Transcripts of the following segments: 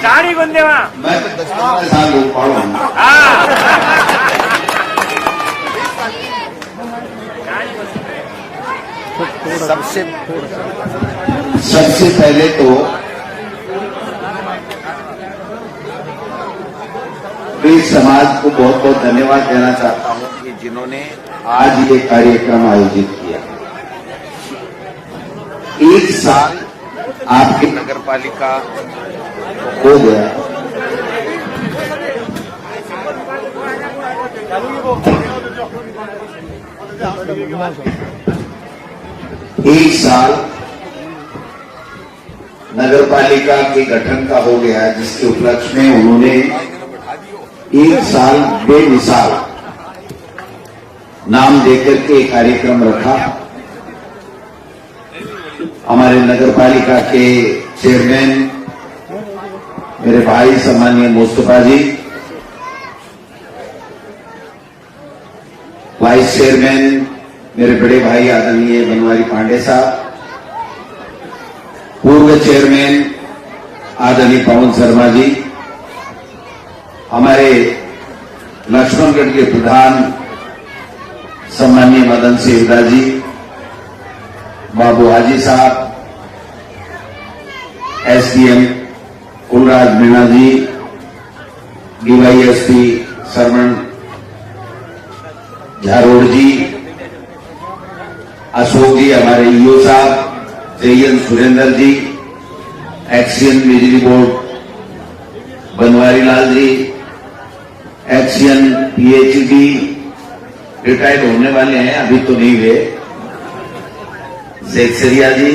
गाड़ी गुंदेवा मैं तो 10-15 साल लोग पढ़ूंगा। सबसे पहले तो इस समाज को बहुत बहुत धन्यवाद देना चाहता हूं कि जिन्होंने आज ये कार्यक्रम आयोजित किया। एक साल आपकी नगर पालिका हो गया, एक साल नगर पालिका के गठन का हो गया, जिसके उपलक्ष्य में उन्होंने एक साल बेमिसाल नाम देकर के कार्यक्रम रखा। हमारे नगर पालिका के चेयरमैन मेरे भाई सम्मानीय मुस्तफा जी, वाइस चेयरमैन मेरे बड़े भाई आदरणीय बनवारी पांडे साहब, पूर्व चेयरमैन आदरणीय पवन शर्मा जी, हमारे लक्ष्मणगढ़ के प्रधान सम्मानीय मदन सिंह जी, बाबू हाजी साहब, एसडीएम कुलराज मीणा जी, डीवाईएसपी सरवण झारोड़ जी, अशोक जी, हमारे ईओ साहब, जयन सुरेंद्र जी, एक्सीएन बिजली board Banwari Lal ji, XEN PhD retired होने वाले हैं, अभी तो नहीं हुए, जेक्सरिया जी,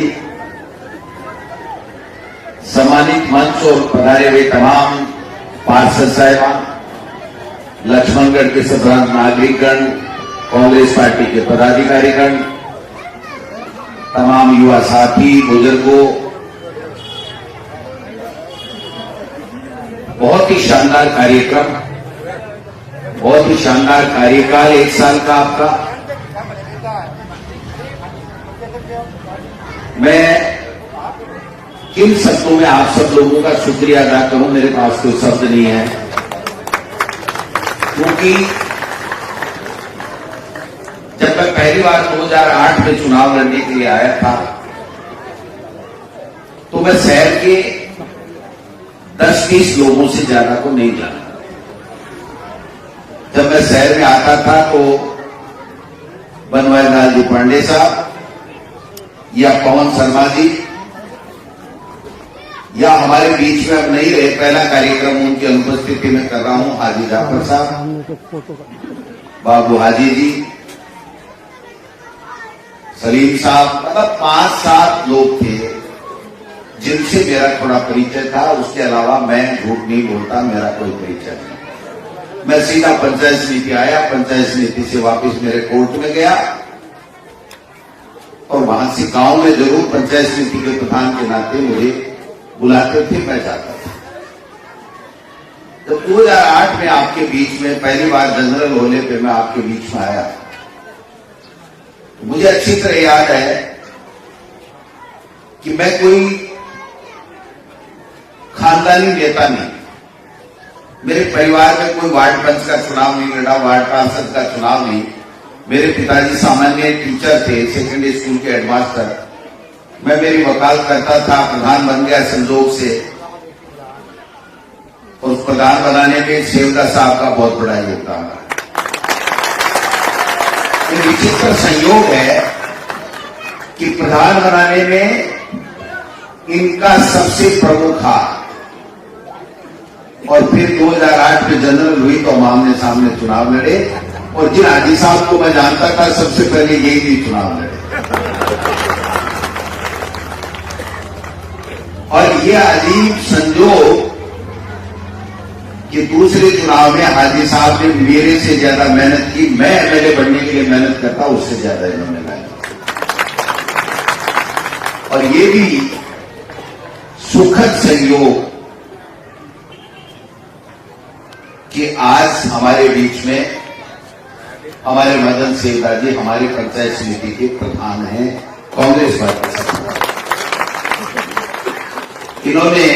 सम्मानित मंच और पधारे हुए तमाम पार्षद साहिबान, लक्ष्मणगढ़ के सभ्रांत नागरिकगण, कांग्रेस पार्टी के पदाधिकारीगण, तमाम युवा साथी, बुजुर्गों, बहुत ही शानदार कार्यक्रम, बहुत ही शानदार कार्यकाल एक साल का आपका। मैं किन शब्दों में आप सब लोगों का शुक्रिया अदा करूं, मेरे पास कोई शब्द नहीं है, क्योंकि जब मैं पहली बार 2008 में चुनाव लड़ने के लिए आया था तो मैं शहर के 10-20 लोगों से ज्यादा को नहीं जाना। जब मैं शहर में आता था तो बनवारी लाल जी पांडे साहब या पवन शर्मा जी या हमारे बीच में अब नहीं रहे, पहला कार्यक्रम उनकी अनुपस्थिति में कर रहा हूं, हाजी जाफर साहब, बाबू हाजी जी, सलीम साहब, मतलब 5-7 लोग थे जिनसे मेरा थोड़ा परिचय था। उसके अलावा मैं झूठ नहीं बोलता, मेरा कोई परिचय नहीं। मैं सीधा पंचायत समिति आया, पंचायत समिति से वापस मेरे कोर्ट में गया और वहां से गांव में जरूर पंचायत समिति के प्रधान के नाते मुझे बुलाते थे, मैं जाता था। जब 2008 में आपके बीच में पहली बार जनरल होने पे मैं आपके बीच में आया, तो मुझे अच्छी तरह याद है कि मैं कोई खानदानी नेता नहीं, मेरे परिवार में कोई वार्ड पंच का चुनाव नहीं लड़ा, वार्ड पार्षद का चुनाव नहीं। मेरे पिताजी सामान्य टीचर थे, सेकेंडरी स्कूल के हेडमास्टर। मैं मेरी वकालत करता था, प्रधान बन गया संजोग से, और उस प्रधान बनाने में सेवदा साहब का बहुत बड़ा योगदान है। ये विचित्र संयोग है कि प्रधान बनाने में इनका सबसे प्रमुख हाथ, और फिर 2008 में जनरल हुई तो हम आमने सामने चुनाव लड़े, और जिन हाजी साहब को मैं जानता था सबसे पहले यही भी चुनाव लड़े। और ये अजीब संजोग कि दूसरे चुनाव में हाजी साहब ने मेरे से ज्यादा मेहनत की, मैं एमएलए बनने के लिए मेहनत करता, उससे ज्यादा इन्होंने मेहनत की। और ये भी सुखद संयोग कि आज हमारे बीच में हमारे मदन सिंह जी हमारी पंचायत समिति के प्रधान हैं, कांग्रेस पार्टी से। इन्होंने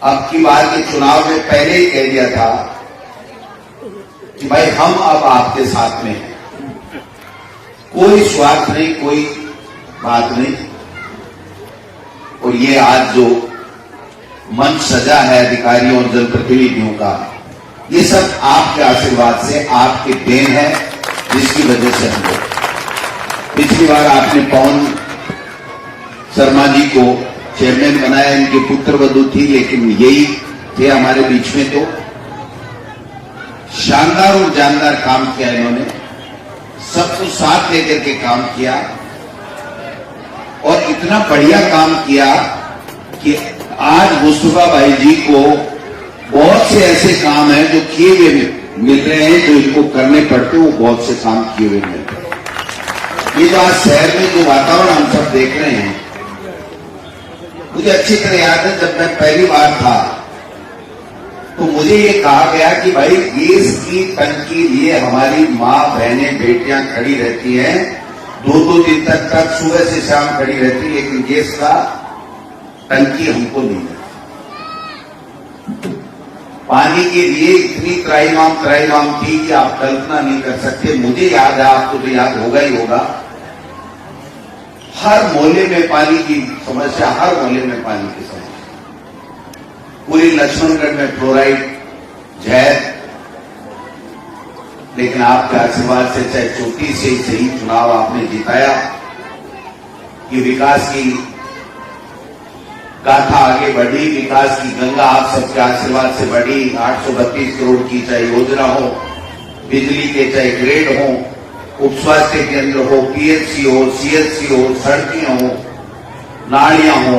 अब की बार के चुनाव में पहले ही कह दिया था कि भाई हम अब आपके साथ में हैं, कोई स्वार्थ नहीं, कोई बात नहीं। और ये आज जो मंच सजा है अधिकारियों और जनप्रतिनिधियों का, ये सब आपके आशीर्वाद से, आपके देन है, जिसकी वजह से हम लोग पिछली बार आपने पवन शर्मा जी को चेयरमैन बनाया, इनके पुत्र वधू थी, लेकिन यही थे हमारे बीच में। तो शानदार और जानदार काम किया इन्होंने, सबको साथ लेकर के काम किया और इतना बढ़िया काम किया कि आज मुस्तफा भाई जी को बहुत से ऐसे काम हैं जो किए हुए मिल रहे हैं, जो इनको करने पड़ते वो बहुत से काम किए हुए मिल रहे हैं। ये जो आज शहर में जो वातावरण हम सब देख रहे हैं, मुझे अच्छी तरह याद है जब मैं पहली बार था तो मुझे ये कहा गया कि भाई गैस की टंकी लिए हमारी माँ बहनें बेटियां खड़ी रहती हैं, 2-2 दिन तक सुबह से शाम खड़ी रहती है, लेकिन गैस का टंकी हमको नहीं है। पानी के लिए इतनी त्राहिमाम थी कि आप कल्पना नहीं कर सकते। मुझे याद है, आपको तो याद होगा ही होगा, हर मोहल्ले में पानी की समस्या, हर मोहल्ले में पानी की समस्या। पूरी लक्ष्मणगढ़ में फ्लोराइड जहर, लेकिन आपके आशीर्वाद से चाहे चोटी से सही चुनाव आपने जिताया कि विकास की गाथा आगे बढ़ी, विकास की गंगा आप सबके आशीर्वाद से बढ़ी। 832 करोड़ की चाहे योजना हो, बिजली के चाहे ग्रेड हो, उप स्वास्थ्य केंद्र हो, पीएचसी हो, सीएचसी हो, सड़कें हो, नालियां हो,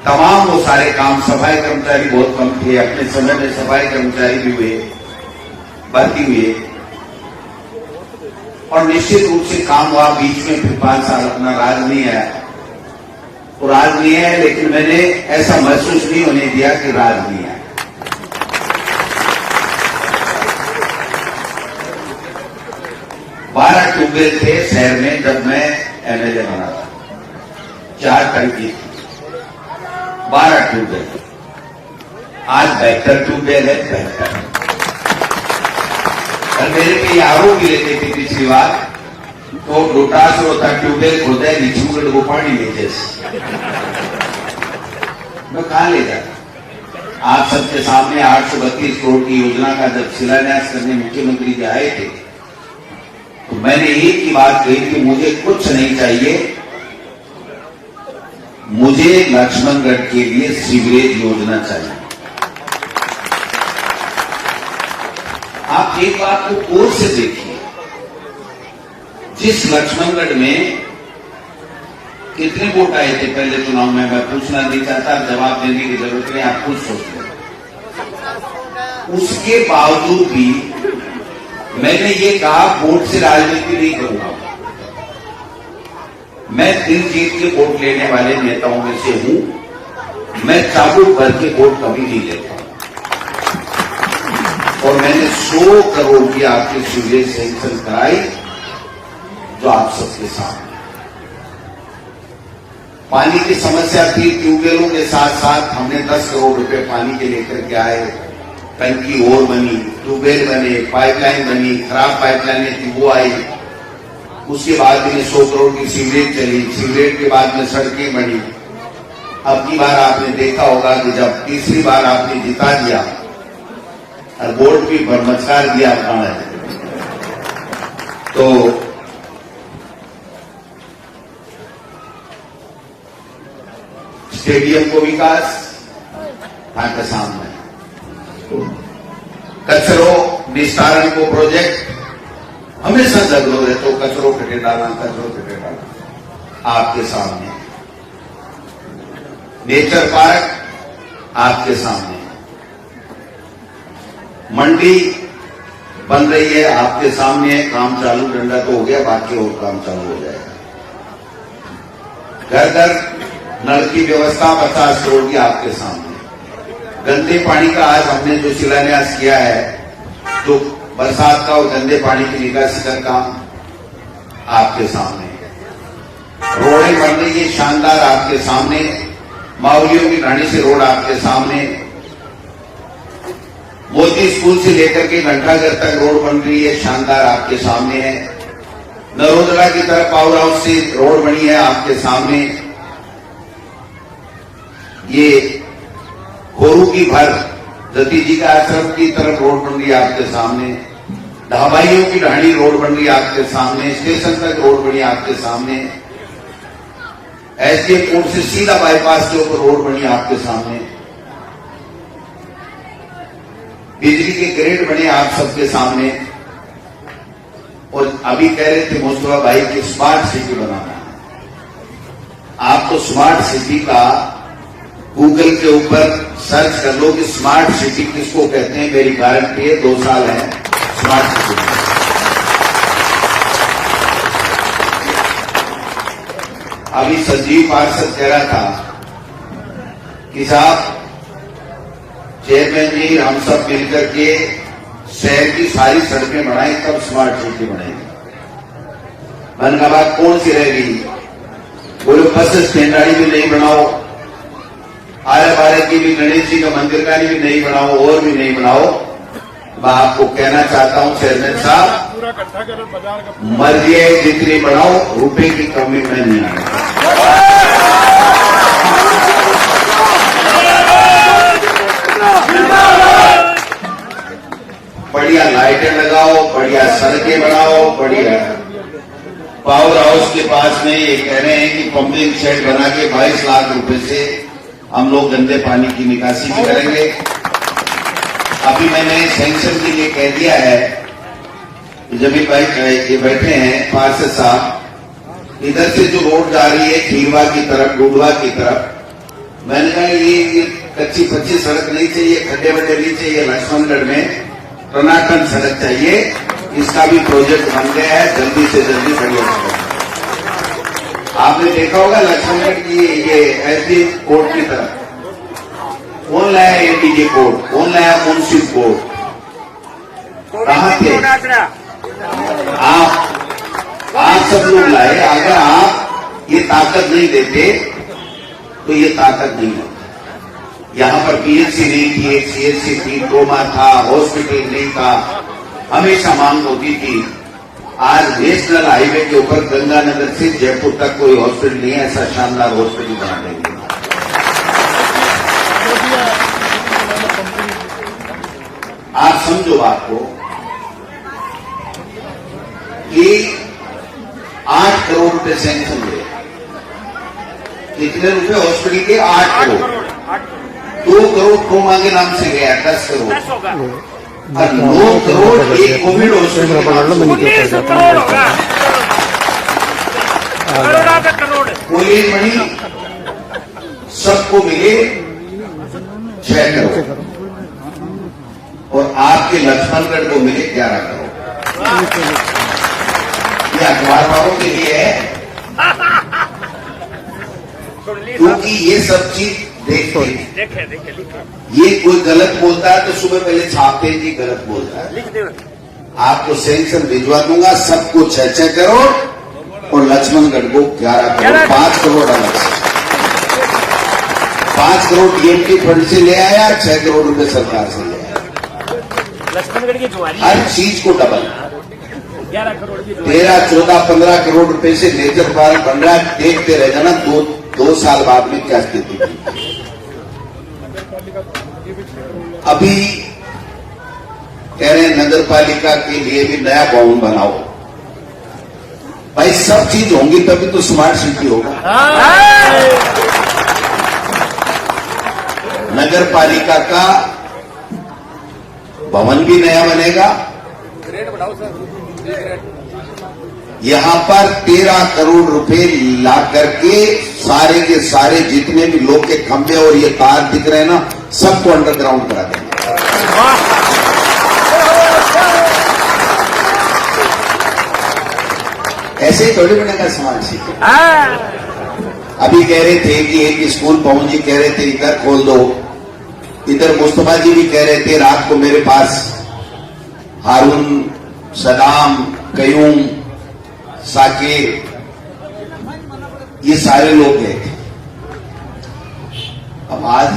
तमाम वो सारे काम। सफाई कर्मचारी बहुत कम थे, अपने समय में सफाई कर्मचारी भी हुए, भर्ती हुए और निश्चित रूप से काम हुआ। बीच में फिर 5 साल अपना राज नहीं आया, तो राज नहीं है, लेकिन मैंने ऐसा महसूस नहीं होने दिया कि राज नहीं है। 12 ट्यूबवेल थे शहर में जब मैं एमएलए बना था, 4 टंकी थी, 12 ट्यूबवेल। आज 72 ट्यूबवेल है, 72। और मेरे पे आरोप भी लेते थे पिछली बार, तो रोटास होता ट्यूबवेल खोदा है नीचूगढ़ को पानी लेते, मैं कहां ले जाता। आप सबके सामने 832 करोड़ की योजना का जब शिलान्यास करने मुख्यमंत्री जी आए थे, तो मैंने एक ही बात कही कि मुझे कुछ नहीं चाहिए, मुझे लक्ष्मणगढ़ के लिए सीवरेज योजना चाहिए। आप एक बात को गौर से देखिए, जिस लक्ष्मणगढ़ में कितने वोट आए थे पहले चुनाव में, मैं पूछना नहीं चाहता, जवाब देने की जरूरत नहीं, आप खुद सोच लें। उसके बावजूद भी मैंने ये कहा वोट से राजनीति नहीं करूंगा, मैं दिल जीत के वोट लेने वाले नेताओं में से हूं, मैं चाबुक भर के वोट कभी नहीं लेता। और मैंने 100 करोड़ की आपकी सीवरेज सैंक्शन कराई, जो आप सबके सामने। पानी की समस्या थी, ट्यूबवेलों के साथ साथ हमने 10 करोड़ रुपए पानी के लेकर के आए, टंकी और बनी, ट्यूबवेल बने, पाइपलाइन बनी, खराब पाइपलाइनें थी वो आई। उसके बाद में 100 करोड़ की सीवरेज चली, सीवरेज के बाद में सड़कें बनी। अब की बार आपने देखा होगा कि जब तीसरी बार आपने जिता दिया और बोर्ड भी बरमचकार दिया अपना, तो स्टेडियम को विकास आपके सामने, कचरों निस्तारण को प्रोजेक्ट, हमेशा जरूरत है तो कचरों कटे डालना, कचरों कटे डालना आपके सामने, नेचर पार्क आपके सामने, मंडी बन रही है आपके सामने, काम चालू, डंडा तो हो गया, बाकी और काम चालू हो जाएगा। घर घर नल की व्यवस्था 50 करोड़ की आपके सामने। गंदे पानी का आज हमने जो शिलान्यास किया है, जो बरसात का और गंदे पानी की निकासी का काम आपके सामने, रोडें बन रही है शानदार आपके सामने, मावलियों की ढाणी से रोड आपके सामने, मोती स्कूल से लेकर के घंटाघर तक रोड बन रही है, शानदार आपके सामने है। नरोदरा की तरफ पावर हाउस से रोड बनी है आपके सामने। ये खोरू की भर जती जी का आश्रम की तरफ रोड बन रही है आपके सामने। ढाबाइयों की ढाणी रोड बन रही है आपके सामने। स्टेशन तक रोड बनी है आपके सामने। एसडीएम कोर्ट से सीधा बाईपास के ऊपर रोड बनी है आपके सामने। बिजली के ग्रिड बने आप सबके सामने। और अभी कह रहे थे मुस्तफा भाई की स्मार्ट सिटी बनाना। आपको स्मार्ट सिटी का गूगल के ऊपर सर्च कर लो कि स्मार्ट सिटी किसको कहते हैं। मेरी गारंटी है 2 साल है स्मार्ट सिटी। अभी संजीव पार्षद कह रहा था कि साहब चेयरमैन जी हम सब मिलकर के शहर की सारी सड़कें बनाए तब स्मार्ट सिटी बनेगी। मैंने कहा बात कौन सी रहेगी? बोले बस स्टैंडारी भी नहीं बनाओ, आरे बारे की भी, गणेश जी का मंदिर का भी नहीं बनाओ, और भी नहीं बनाओ। मैं आपको कहना चाहता हूं चेयरमैन साहब, मर्जी है जितनी बनाओ, रुपए की कमी में नहीं आएगी। बढ़िया लाइटें लगाओ, बढ़िया सड़कें बनाओ, बढ़िया पावर हाउस के पास में ये कह रहे हैं कि पंपिंग सेट बना के 22 लाख रुपए से हम लोग गंदे पानी की निकासी भी करेंगे। अभी मैंने सैंक्शन के लिए कह दिया है। जमीन भाई ये बैठे हैं पार्षद साहब, इधर से जो रोड जा रही है खीरवा की तरफ, डूडवा की तरफ, मैंने कहा ये कच्ची पच्ची सड़क नहीं चाहिए, खड्डे वड्डे नहीं चाहिए। लक्ष्मणगढ़ में टनाटन सड़क चाहिए। इसका भी प्रोजेक्ट बन गया है, जल्दी से जल्दी बढ़िया सड़क। आपने देखा होगा लक्ष्मणगढ़ की ये एसडी कोर्ट की तरफ कौन लाया? एडीजे कोर्ट कौन लाया? मुंसिफ कोर्ट कहां थे? आप सब लोग लाए। अगर आप ये ताकत नहीं देते तो ये ताकत नहीं होती। यहां पर पीएचसी नहीं थी, एक सीएचसी थी, ट्रोमा था, हॉस्पिटल नहीं था, हमेशा मांग होती थी। आज नेशनल हाईवे के ऊपर गंगानगर से जयपुर तक कोई हॉस्पिटल नहीं है, ऐसा शानदार हॉस्पिटल बना देंगे। आप समझो बात को कि 8 करोड़ रुपए सैंक्शन हुए। कितने रुपए हॉस्पिटल के? 8 करोड़। 2 करोड़ ट्रोमा के नाम से गया, 10 करोड़। और 9 करोड़ एक कोविड हॉस्पिटल पुलिस मणि सबको मिले 6 करोड़ और आपके लक्ष्मणगढ़ को मिले 11 करोड़। ये अखबार वालों के लिए है, क्योंकि ये सब चीज देखे। ये कोई गलत बोलता है तो सुबह पहले छापते हैं जी गलत बोलता है। आपको सैंक्शन भिजवा दूंगा, सबको 6-6 करोड़ और लक्ष्मणगढ़ को 11 करोड़, 5 करोड़ अलग से। 5 करोड़ टीएमटी फंड से ले आया, 6 करोड़ रुपए सरकार से ले आया। लक्ष्मणगढ़ की जुआरी हर चीज को डबल 11 करोड़ की 13, 14, 15 करोड़ रुपए से नेचर पार्क बन रहा है। देखते रह जाना 2 साल बाद में क्या स्थिति थी। अभी कह रहे हैं नगर पालिका के लिए भी नया भवन बनाओ। भाई सब चीज होंगी तभी तो स्मार्ट सिटी होगा। नगर पालिका का भवन भी नया बनेगा। यहां पर 13 करोड़ रुपए ला करके सारे के सारे जितने भी लोग के खंभे और ये तार दिख रहे हैं ना, सबको अंडरग्राउंड करा देंगे। ऐसे ही थोड़ी बनेगा स्मार्ट सिटी। अभी कह रहे थे कि एक स्कूल पवन जी कह रहे थे इधर खोल दो, इधर मुस्तफा जी भी कह रहे थे। रात को मेरे पास हारून, सदाम, कयूम, साकिर, ये सारे लोग गए थे। अब आज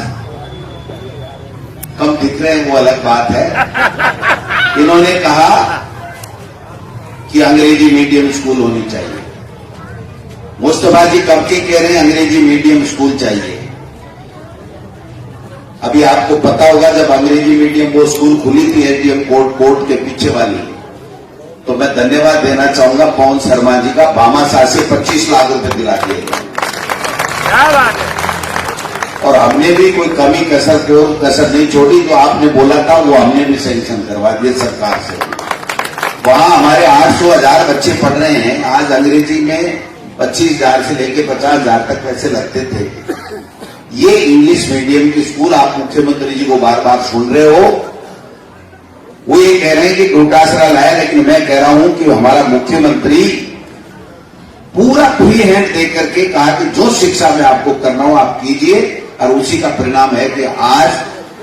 कम दिख रहे हैं वो अलग बात है। इन्होंने कहा कि अंग्रेजी मीडियम स्कूल होनी चाहिए। मुस्तफा जी कब के कह रहे हैं अंग्रेजी मीडियम स्कूल चाहिए। अभी आपको पता होगा जब अंग्रेजी मीडियम वो स्कूल खुली थी एटीएम कोर्ट के पीछे वाली, तो मैं धन्यवाद देना चाहूंगा पवन शर्मा जी का, भामा शाह से 25 लाख रुपए दिला दिए। क्या बात है। और हमने भी कोई कमी कसर नहीं छोड़ी। जो आपने बोला था वो हमने भी सैंक्शन करवा दिए सरकार से। वहां हमारे 800,000 बच्चे पढ़ रहे हैं। आज अंग्रेजी में 25,000 से लेकर 50,000 तक पैसे लगते थे। ये इंग्लिश मीडियम की स्कूल आप मुख्यमंत्री जी को बार बार सुन रहे हो, वो ये कह रहे हैं कि टूटासरा लाया, लेकिन मैं कह रहा हूं कि हमारा मुख्यमंत्री पूरा फ्री हैंड दे करके कहा कि जो शिक्षा में आपको करना हो आप कीजिए, और उसी का परिणाम है कि आज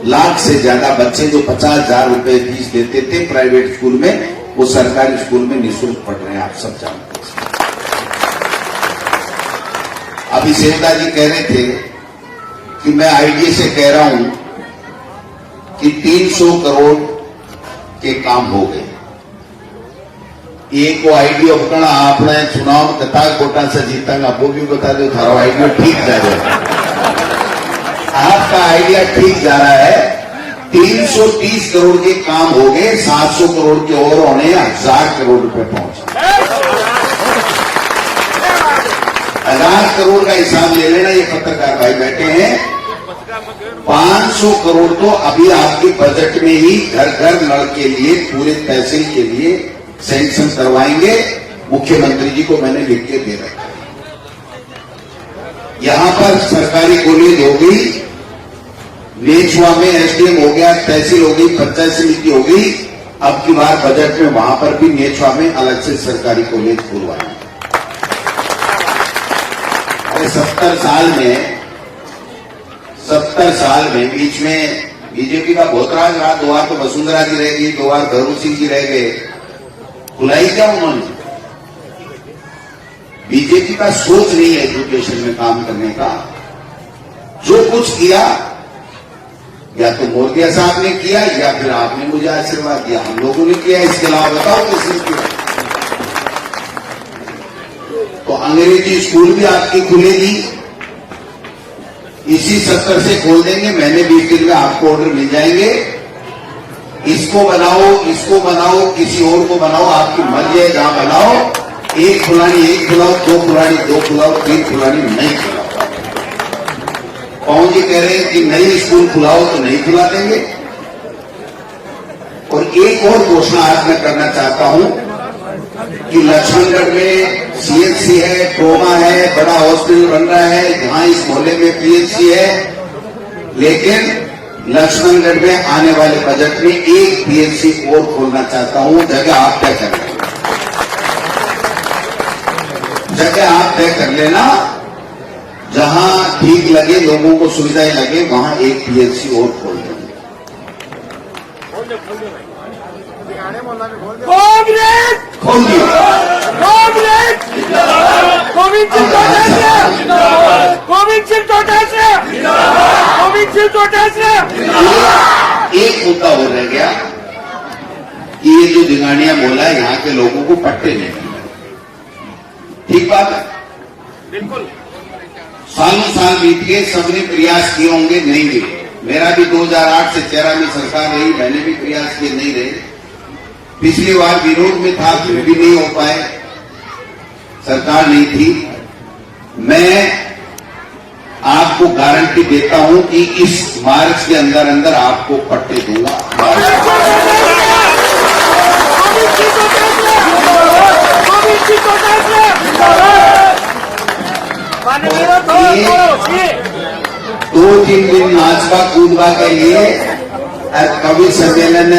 लाख से ज्यादा बच्चे जो 50,000 रुपए फीस देते थे प्राइवेट स्कूल में, वो सरकारी स्कूल में निःशुल्क पढ़ रहे हैं। आप सब जानते हैं। अभी सेवदा जी कह रहे थे कि मैं आईडीए से कह रहा हूं कि 300 करोड़ के काम हो गए। एक आईडियो अपना आपने चुनाव कथा कोटा से जीतांगा, वो भी बता दो थारा आइडिया ठीक जा रहा है। आपका आइडिया ठीक जा रहा है। 330 करोड़ के काम हो गए, 700 करोड़ के और होने 1000 करोड़ रुपए पहुंचे। 1000 करोड़ का हिसाब ले लेना, ये पत्रकार भाई बैठे हैं। 500 करोड़ तो अभी आपके बजट में ही घर घर नल के लिए पूरे तहसील के लिए सैंक्शन करवाएंगे। मुख्यमंत्री जी को मैंने लिख के दे रखा है। यहां पर सरकारी कॉलेज हो गई, नेछुआ में एसडीएम हो गया, तहसील हो गई, पंचायत समिति हो गई। अब की बार बजट में वहां पर भी नेछुआ में अलग से सरकारी कॉलेज खुलवाएंगे। 70 साल में बीच में बीजेपी का बहुत राज रहा। 2 बार तो वसुंधरा जी रह गई, 2 बार धरू सिंह जी रह गए। खुलाई क्या उन्होंने? बीजेपी का सोच नहीं है एजुकेशन में काम करने का। जो कुछ किया या तो मोदी साहब ने किया या फिर आपने मुझे आशीर्वाद दिया, हम लोगों ने किया। इसके अलावा बताओ किसने किया? तो अंग्रेजी स्कूल भी आपकी खुलेगी, इसी 70 से खोल देंगे। मैंने 20 दिन में आपको ऑर्डर मिल जाएंगे। इसको बनाओ, किसी और को बनाओ, आपकी मर्जी है। जहां बनाओ, एक फुलानी एक खिलाओ, 2 फुलानी 2 खिलाओ, 3 फुलानी नहीं खिलाओ। पवन जी कह रहे हैं कि नई स्कूल खुलाओ तो नहीं खुला देंगे। और एक और घोषणा आज मैं करना चाहता हूं कि लक्ष्मणगढ़ में सीएचसी है, ट्रोमा है, बड़ा हॉस्पिटल बन रहा है, जहां इस मोहल्ले में पीएचसी है, लेकिन लक्ष्मणगढ़ में आने वाले बजट में एक पीएचसी और खोलना चाहता हूं। जगह आप तय कर लेना, जगह आप तय कर लेना। जहां ठीक लगे, लोगों को सुविधाएं लगे, वहां एक पीएचसी और खोल देंगे। कांग्रेस खोल दिया। कांग्रेस गोविंद सिंह चौटाला। एक मुद्दा और रह गया कि ये जो दिगाड़िया बोला है यहाँ के लोगों को पट्टे नहीं मिले। ठीक बात है, बिल्कुल। सालों साल बीत गए, सबने प्रयास किए होंगे, नहीं मिले। मेरा भी 2008 से 13 में सरकार रही, मैंने भी प्रयास किए, नहीं रहे। पिछली बार विरोध में था, फिर भी नहीं हो पाए, सरकार नहीं थी। मैं आपको गारंटी देता हूं कि इस मार्च के अंदर अंदर आपको पट्टे दूंगा। दो तीन दिन नाचबा कूदबा के लिए, कवि सम्मेलन,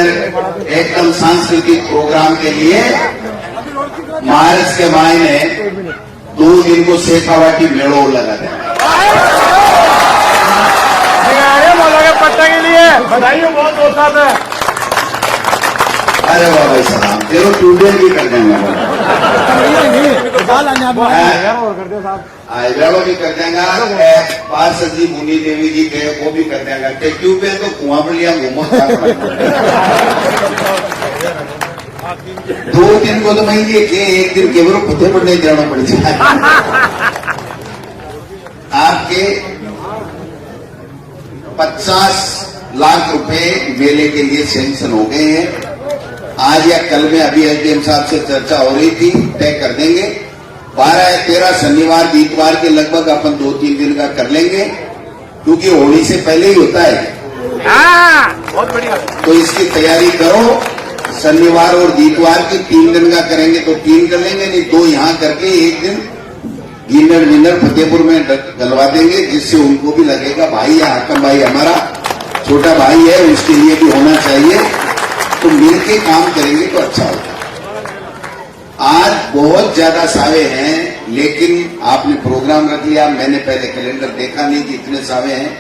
एकदम सांस्कृतिक प्रोग्राम के लिए मार्च के महीने 2 दिन को शेखावाटी मेड़ो लगा देना। पट्टे के लिए बधाई बहुत होता है। अरे वाह भाई सलाम, तेरे ट्यूबवेल भी कर देंगे, आयव्यालो भी कर देंगे, पार्षद जी मुनि देवी जी के वो भी कर देंगे, ट्यूबवेल तो कुआं पर लिया घूमो 2-3 को तो महीने के एक दिन केवल पते पर नहीं जाना पड़ जाए। आपके 50 लाख रुपए मेले के लिए सैंक्शन हो गए हैं। आज या कल में अभी एसडीएम साहब से चर्चा हो रही थी, तय कर देंगे। 12 या 13 शनिवार इतवार के लगभग अपन 2-3 दिन का कर लेंगे, क्योंकि होली से पहले ही होता है। बहुत बढ़िया। तो इसकी तैयारी करो। शनिवार और इतवार की 3 दिन का करेंगे तो 3 कर लेंगे, नहीं 2 यहाँ करके एक दिन गिनर विनर फतेहपुर में डलवा देंगे, जिससे उनको भी लगेगा भाई या हाकम भाई हमारा छोटा भाई है, उसके लिए भी होना चाहिए। तो मिलके काम करेंगे तो अच्छा होगा। आज बहुत ज्यादा सावे हैं, लेकिन आपने प्रोग्राम रख लिया। मैंने पहले कैलेंडर देखा नहीं कि इतने सावे हैं,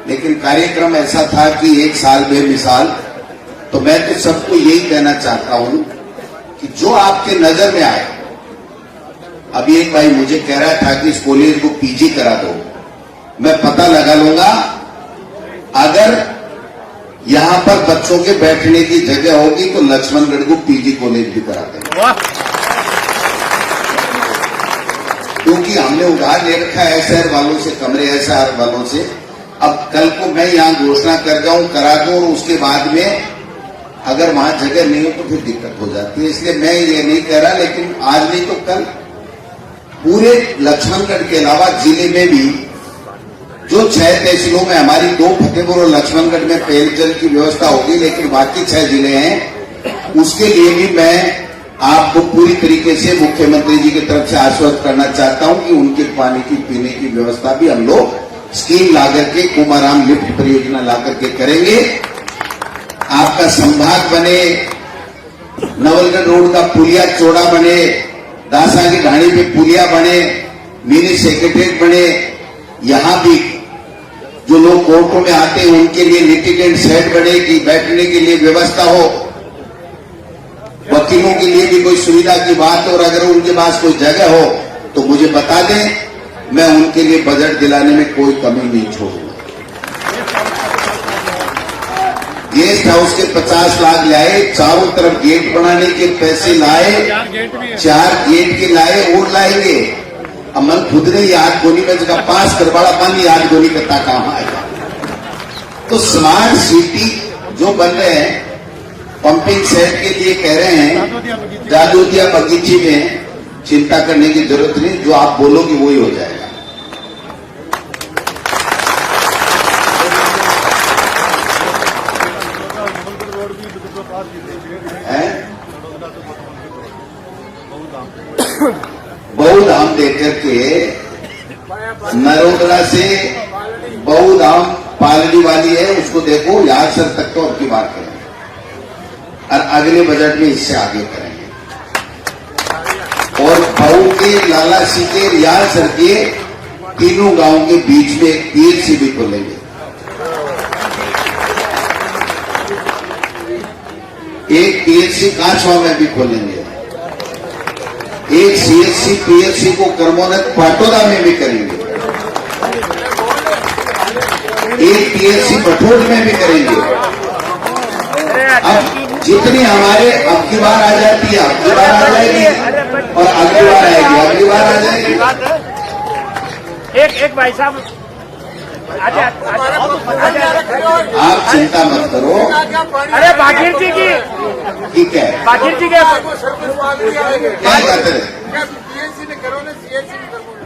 लेकिन कार्यक्रम ऐसा था कि एक साल बेमिसाल। तो मैं तो सबको यही कहना चाहता हूं कि जो आपके नजर में आए। अभी एक भाई मुझे कह रहा था कि इस कॉलेज को पीजी करा दो, मैं पता लगा लूंगा। अगर यहां पर बच्चों के बैठने की जगह होगी तो लक्ष्मणगढ़ को पीजी कॉलेज भी करा देंगे, क्योंकि हमने उधार ले रखा है एसआर वालों से, कमरे एसआर वालों से। अब कल को मैं यहां घोषणा कर जाऊं, करा दूं, और उसके बाद में अगर वहां जगह नहीं हो तो फिर दिक्कत हो जाती है। इसलिए मैं ये नहीं कह रहा, लेकिन आज नहीं तो कल पूरे लक्ष्मणगढ़ के अलावा जिले में भी जो 6 तहसीलों में हमारी 2 फतेहपुर और लक्ष्मणगढ़ में पेयजल की व्यवस्था होगी, लेकिन बाकी 6 जिले हैं, उसके लिए भी मैं आपको पूरी तरीके से मुख्यमंत्री जी की तरफ से आश्वस्त करना चाहता हूं कि उनके पानी की पीने की व्यवस्था भी हम लोग स्कीम ला करके, कुमाराम लिफ्ट परियोजना ला करके करेंगे। आपका संभाग बने, नवलगढ़ रोड का पुलिया चौड़ा बने, दासा की ढाणी पे पुलिया बने, मिनी सेक्रेटरीट बने। यहां भी जो लोग कोर्टों में आते हैं उनके लिए लिटिगेंट सेट बने कि बैठने के लिए व्यवस्था हो, वकीलों के लिए भी कोई सुविधा की बात, और अगर उनके पास कोई जगह हो तो मुझे बता दें, मैं उनके लिए बजट दिलाने में कोई कमी नहीं छोड़ूंगा। गेस्ट हाउस के 50 लाख लाए, चारों तरफ गेट बनाने के पैसे लाए, 4 गेट के लाए और लाएंगे। अब मन खुद ने याद गोनी में जगह पास करवाड़ा पानी याद गोनी करता काम आएगा। तो स्मार्ट सिटी जो बन रहे हैं, पंपिंग सेट के लिए कह रहे हैं, जादूदिया बगीची में चिंता करने की जरूरत नहीं, जो आप बोलोगे वही हो जाएगा। बहुधाम देकर के नरोदरा से बहुधाम पालड़ी वाली है, उसको देखो याद सर तक तो अब की बात करेंगे, और अगले बजट में इससे आगे करेंगे। और भाऊ के लाला सी के रियाल सर के तीनों गांव के बीच में एक पीएचसी भी खोलेंगे। एक पीएचसी कांचवा में भी खोलेंगे, एक सीएचसी पीएचसी को कर्मोन्नत पाटोदा में भी करेंगे, एक पीएचसी बठोड़ में भी करेंगे। अब जितनी हमारे अब की बार आ जाती है, अब की बार आ जाएगी, और अगली बार आएगी, अगली बार आ जाएगी। एक भाई साहब आप चिंता मत करो। अरे बाखिर जी की, ठीक है, बाखिर जी के क्या कहते हैं?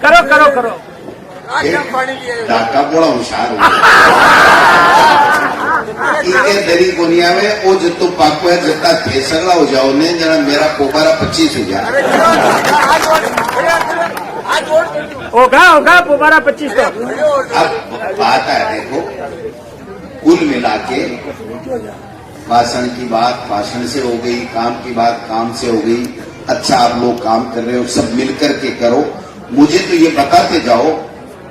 करो करो करो। डाका बड़ा होशियार हो दरी दुनिया में वो जितो पाको है जितना फेसला हो जाओ ने जना मेरा पोपारा 25 हो गया। होगा पोपारा 25 तो। अब बात है, देखो कुल मिला के भाषण की बात भाषण से हो गई, काम की बात काम से हो गई। अच्छा आप लोग काम कर रहे हो, सब मिलकर के करो। मुझे तो ये बताते जाओ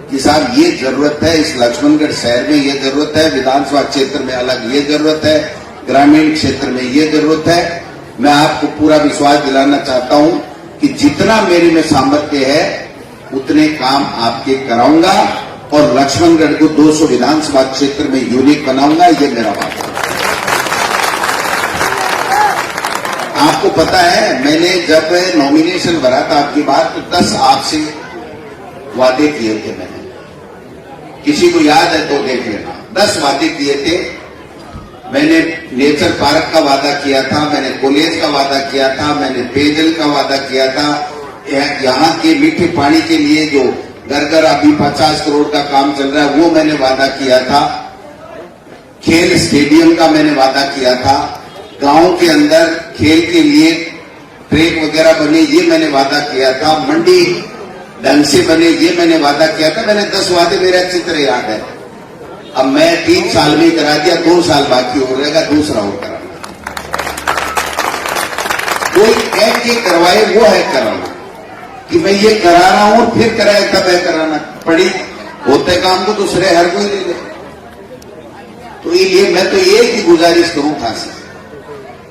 कि साहब ये जरूरत है, इस लक्ष्मणगढ़ शहर में ये जरूरत है, विधानसभा क्षेत्र में अलग ये जरूरत है, ग्रामीण क्षेत्र में ये जरूरत है। मैं आपको पूरा विश्वास दिलाना चाहता हूं कि जितना मेरे में सामर्थ्य है उतने काम आपके कराऊंगा और लक्ष्मणगढ़ को 200 विधानसभा क्षेत्र में यूनिक बनाऊंगा, ये मेरा वादा है। आपको पता है, मैंने जब नॉमिनेशन भरा था आपकी बात, तो 10 आपसे वादे किए थे मैंने। किसी को याद है तो देख लेना। 10 वादे किए थे मैंने। नेचर पार्क का वादा किया था, मैंने कॉलेज का वादा किया था, मैंने पेयजल का वादा किया था, यहाँ के मीठे पानी के लिए जो घर घर अभी 50 करोड़ का काम चल रहा है वो मैंने वादा किया था। खेल स्टेडियम का मैंने वादा किया था। गांव के अंदर खेल के लिए ट्रैक वगैरह बने, ये मैंने वादा किया था। मंडी ढंग से बने, ये मैंने वादा किया था। मैंने 10 वादे मेरे अच्छी तरह याद है। अब मैं 3 साल में करा दिया, 2 साल बाकी हो रहेगा, दूसरा और कराना। कोई कह के करवाए वो है कराना, कि मैं ये करा रहा हूं और फिर कराए तब है कराना। पड़ी होते काम को दूसरे हर कोई ले ले। तो ये मैं तो एक ही गुजारिश करूं खास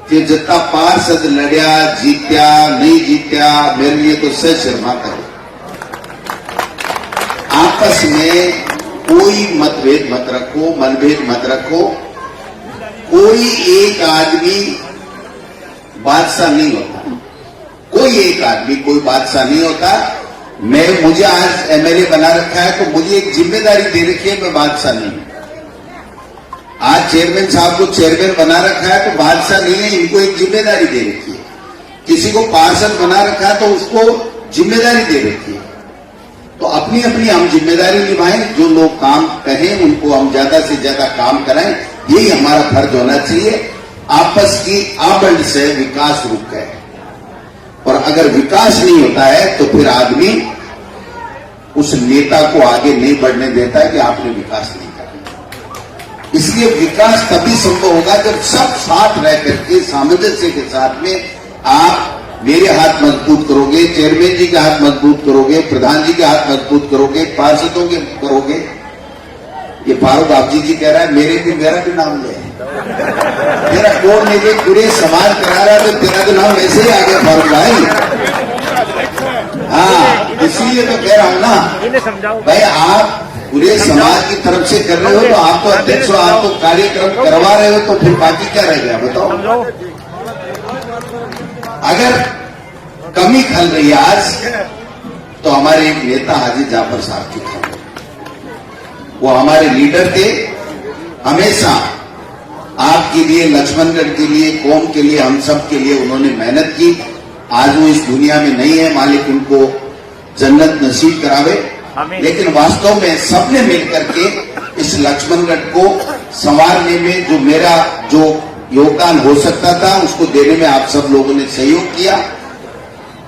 कि जितना पार्षद लड़िया जीत्या नहीं जीत्या, मेरे लिए तो सच शर्मा करो। आपस में कोई मतभेद मत रखो, मनभेद मत रखो। कोई एक आदमी बादशाह नहीं होता, कोई एक आदमी कोई बादशाह नहीं होता। मुझे आज एमएलए बना रखा है तो मुझे एक जिम्मेदारी दे रखी है, मैं बादशाह नहीं हूं। आज चेयरमैन साहब को चेयरमैन बना रखा है तो बादशाह नहीं है, इनको एक जिम्मेदारी दे रखी है। किसी को पार्षद बना रखा है तो उसको जिम्मेदारी दे रखी है। तो अपनी अपनी हम जिम्मेदारी निभाएं। जो लोग काम कहें उनको हम ज्यादा से ज्यादा काम कराएं, यही हमारा फर्ज होना चाहिए। आपस की आबंड से विकास रुक गए, और अगर विकास नहीं होता है तो फिर आदमी उस नेता को आगे नहीं बढ़ने देता है कि आपने विकास नहीं करा। इसलिए विकास तभी संभव होगा जब सब साथ रह करके सामंजस्य के साथ में आप मेरे हाथ मजबूत करोगे, चेयरमैन जी के हाथ मजबूत करोगे, प्रधान जी के हाथ मजबूत करोगे, पार्षदों के करोगे। ये फारूक आपजी जी कह रहा है मेरा भी नाम ले, तेरा कौन नहीं, पूरे समाज करा रहा है तो तेरा तो नाम वैसे ही आ गया फारूक भाई। हाँ, इसलिए तो कह रहा हूं ना भाई, आप पूरे समाज की तरफ से कर रहे हो तो आप तो अध्यक्ष हो, आप तो कार्यक्रम करवा रहे हो, तो फिर बाकी क्या रह गया बताओ। अगर कमी खल रही है आज, तो हमारे एक नेता हाजी जाफर साहब की खल, वो हमारे लीडर थे। हमेशा आपके लिए, लक्ष्मणगढ़ के लिए, कौम के लिए, हम सब के लिए उन्होंने मेहनत की। आज वो इस दुनिया में नहीं है, मालिक उनको जन्नत नसीब करावे। लेकिन वास्तव में सबने मिलकर के इस लक्ष्मणगढ़ को संवारने में जो मेरा योगदान हो सकता था उसको देने में आप सब लोगों ने सहयोग किया।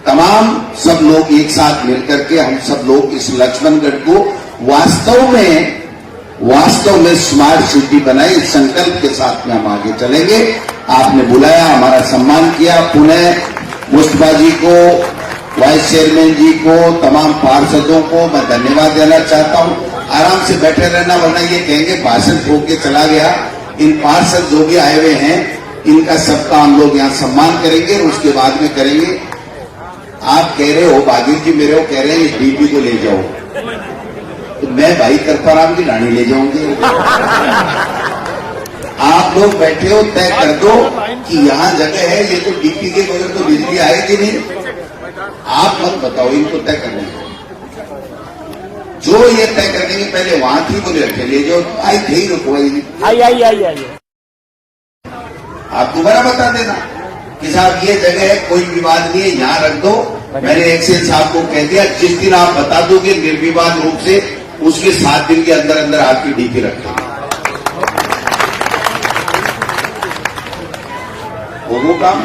तमाम सब लोग एक साथ मिलकर के हम सब लोग इस लक्ष्मणगढ़ को वास्तव में स्मार्ट सिटी बनाए, इस संकल्प के साथ में हम आगे चलेंगे। आपने बुलाया, हमारा सम्मान किया। पुनः मुस्तफा जी को, वाइस चेयरमैन जी को, तमाम पार्षदों को मैं धन्यवाद देना चाहता हूं। आराम से बैठे रहना, वरना ये कहेंगे भाषण ठोक के चला गया। इन पार्षद जो भी आए हुए हैं इनका सबका हम लोग यहाँ सम्मान करेंगे, उसके बाद में करेंगे। आप कह रहे हो बागिर जी मेरे को कह रहे हैं इस डीपी को ले जाओ, तो मैं भाई करपाराम की रानी ले जाऊंगी। आप लोग बैठे हो, तय कर दो कि यहाँ जगह है, ये तो डीपी के बगैर तो बिजली आएगी नहीं। आप मत बताओ, इनको तय करने दो। जो ये तय करने के पहले वहां थी बोले रखे ले जाओ, आई थे ही रुको आई। आप दोबारा बता देना कि साहब ये जगह है, कोई विवाद नहीं है, यहाँ रख दो। मैंने एक्सेल साहब को कह दिया जिस दिन आप बता दोगे निर्विवाद रूप से, उसके 7 दिन के अंदर अंदर आपकी डीपी रख देंगे। वो काम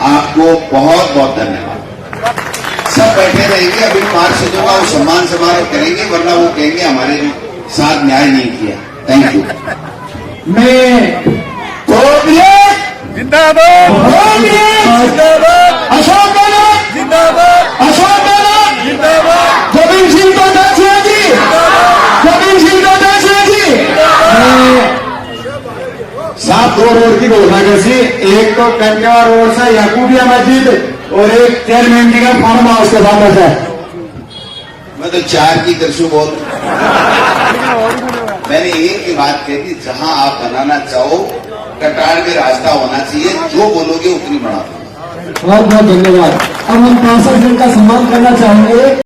आपको बहुत बहुत धन्यवाद। सब बैठे रहेंगे, अभी पार्षदों का वो सम्मान समारोह करेंगे, वरना वो कहेंगे हमारे साथ न्याय नहीं किया। Thank you. मैं जिंदाबाद, अशोक गहलोत जिंदाबाद, अशोक गहलोत जिंदाबाद, गोविंद सिंह डोटासरा जी, गोविंद सिंह डोटासरा जी। साहब 2 रोड की घोषणा कर सी, एक तो कंटेवा रोड से याकूबिया मस्जिद और एक चेयरमैन जी का फार्म हाउस के सामने से। मैं तो 4 की दर्शु बोल। मैंने एक ही बात कही थी, जहां आप बनाना चाहो कटार में रास्ता होना चाहिए, जो बोलोगे उतनी बना दो। बहुत बहुत धन्यवाद। अब हम 65 जन का सम्मान करना चाहेंगे।